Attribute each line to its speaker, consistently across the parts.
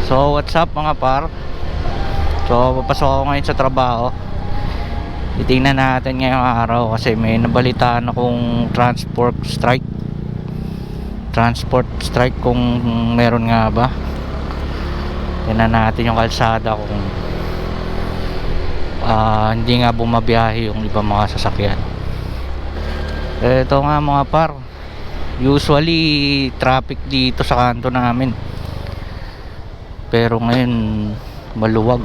Speaker 1: So what's up mga par? So papasok ako ngayon sa trabaho. Titingnan natin ngayong araw kasi may nabalitaan akong transport strike kung meron nga ba. Tingnan natin yung kalsada kung hindi nga bumabiyahe yung ibang mga sasakyan. Ito nga mga par, usually traffic dito sa kanto namin, pero ngayon maluwag.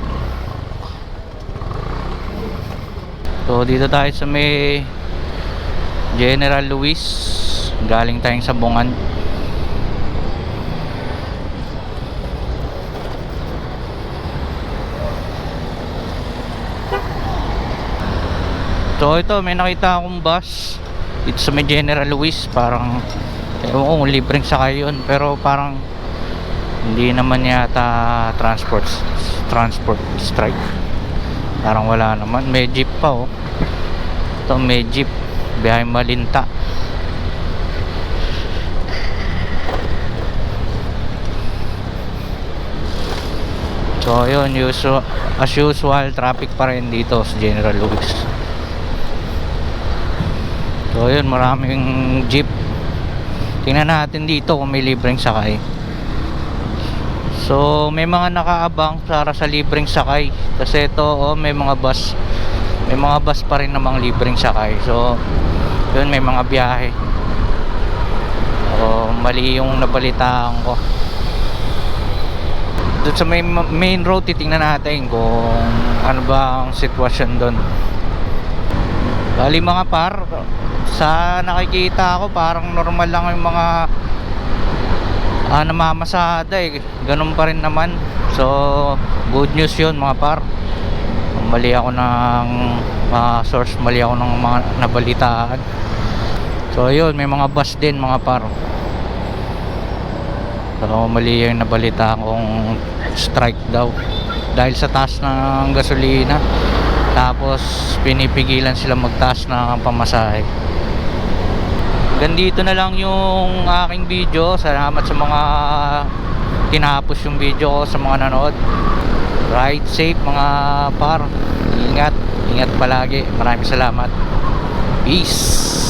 Speaker 1: So dito tayo sa may General Luis, galing tayong Sabungan. So ito, may nakita akong bus dito sa may General Luis. Parang ewan ko, libreng sakay yun, pero parang hindi naman yata transport strike. Parang wala naman. May jeep pa oh. Ito may jeep, biyahe Malinta. So yun, as usual traffic pa rin dito sa General Luis. So yun, maraming jeep. Tingnan natin dito kung may libreng sakay. So may mga nakaabang para sa libreng sakay. Kasi ito oh, may mga bus pa rin namang libreng sakay. So yun, may mga biyahe. So mali yung nabalitaan ko. Doon sa may main road, titingnan natin kung ano ba ang sitwasyon doon. Bali mga par, sa nakikita ko parang normal lang yung mga namamasada eh. Ganun pa rin naman. So good news yun mga par. Mali ako ng source, mali ako ng mga nabalitaan. So yun, may mga bus din mga par. So mali yung nabalitaan kong strike daw dahil sa taas ng gasolina. Tapos pinipigilan sila magtaas ng pamasahe. Ganito na lang yung aking video. Salamat sa mga tinapos yung video ko, sa mga nanood. Ride safe mga par. Ingat palagi. Maraming salamat. Peace.